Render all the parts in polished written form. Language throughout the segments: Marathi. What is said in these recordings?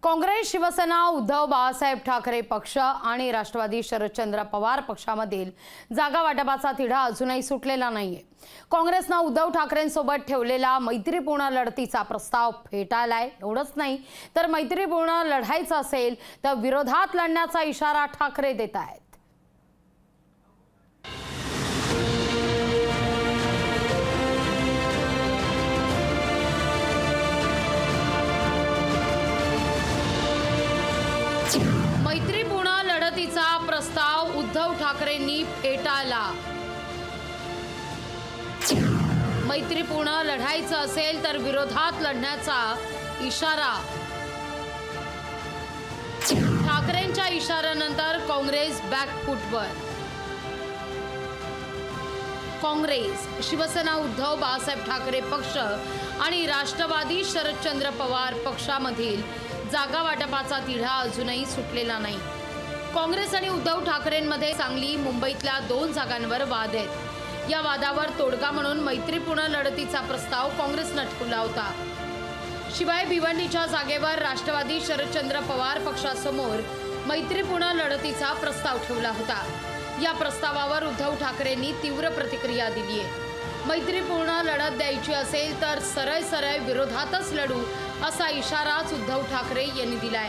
काँग्रेस, शिवसेना, उद्धव बाळासाहेब ठाकरे पक्ष आणि राष्ट्रवादी शरदचंद्र पवार पक्षामधील जागा वाटपाचा तिढा अजूनही सुटलेला नाहीये। काँग्रेसने उद्धव ठाकरेंसोबत ठेवलेला मैत्रीपूर्ण लढतीचा प्रस्ताव फेटाळलाय। एवढंच नाही तर मैत्रीपूर्ण लढायचं असेल तर विरोधात लढण्याचा इशारा ठाकरे देत आहेत। मैत्रीपूर्ण लढतीचा प्रस्ताव उद्धव ठाकरेंनी फेटाळला। मैत्रीपूर्ण लढायचं असेल तर विरोधात लढण्याचा इशारा। ठाकरेंच्या इशाऱ्यानंतर काँग्रेस बॅकफूटवर। काँग्रेस, शिवसेना, उद्धव बाळासाहेब ठाकरे पक्ष आणि राष्ट्रवादी शरदचंद्र पवार पक्षामधील जागा वाटपाचा तिढा अजूनही सुटलेला नाही। काँग्रेस आणि उद्धव ठाकरेंमध्ये सांगली, मुंबईतल्या 2 जागांवर वाद आहेत। या वादावर तोडगा म्हणून मैत्रीपूर्ण लढतीचा प्रस्ताव काँग्रेसने ठेवला होता। शिवाय भिवंडीच्या जागेवर राष्ट्रवादी शरदचंद्र पवार पक्षासमोर मैत्रीपूर्ण लढतीचा प्रस्ताव ठेवला होता। या प्रस्तावावर उद्धव ठाकरेंनी तीव्र प्रतिक्रिया दिली आहे। मैत्रीपूर्ण लढत द्यायची असेल तर सरळ सरळ विरोधातच लढू असा इशाराच उद्धव ठाकरे यांनी दिलाय।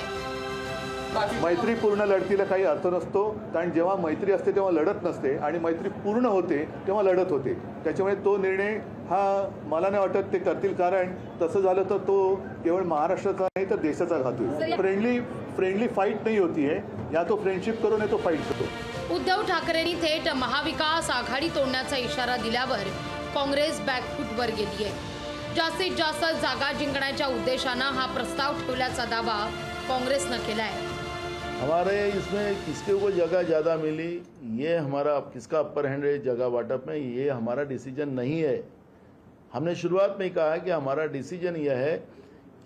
मैत्रीपूर्ण लढतीला काही अर्थ नसतो, कारण जेव्हा मैत्री असते तेव्हा लढत नसते आणि मैत्री पूर्ण होते तेव्हा लढत होते। त्याच्यामुळे तो निर्णय हा मला नाही वाटत ते करतील, कारण तसं झालं तर तो केवळ महाराष्ट्राचा नाही तर देशाचा घात होईल। फ्रेंडली फाईट नाही होतीये, या तो फ्रेंडशिप करून तो फाईट करतो। उद्धव ठाकरेंनी थेट महाविकास आघाडी तोडण्याचा इशारा दिल्यावर काँग्रेस बॅकफूटवर गेली आहे। जास्तीत जास्त जागा जिंकण्याच्या उद्देशाने हा प्रस्ताव ठेवल्याचा दावा काँग्रेसने केलाय। हमारे इसमें किसके को जगह ज़्यादा मिली, ये हमारा किसका अपर हैंड है जगह वाटप में, ये हमारा डिसीजन नहीं है। हमने शुरुआत में कहा कि हमारा डिसीजन यह है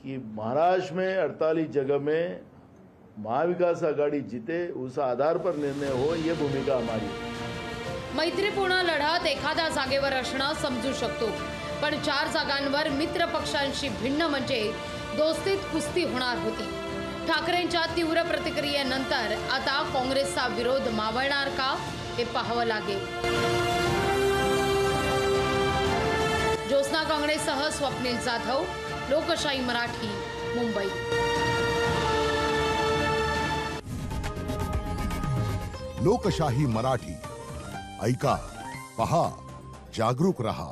कि महाराष्ट्र में 48 जगह में महाविकास आघाड़ी जीते, उस आधार पर निर्णय हो, ये भूमिका हमारी है। मैत्रीपूर्ण लढत एखाद्या जागेवर असणं समजू शकतो, पण 4 जागांवर मित्र पक्षांशी भिन्न म्हणजे दोस्तीत कुस्ती होणार होती। ठाकरेंच्या तीव्र प्रतिक्रियेनंतर आता काँग्रेसचा विरोध मावळणार का हे पाहावं लागेल। ज्योत्स्ना काँग्रेससह स्वप्नील जाधव, लोकशाही मराठी, मुंबई। लोकशाही मराठी ऐका, पहा, जागरूक रहा।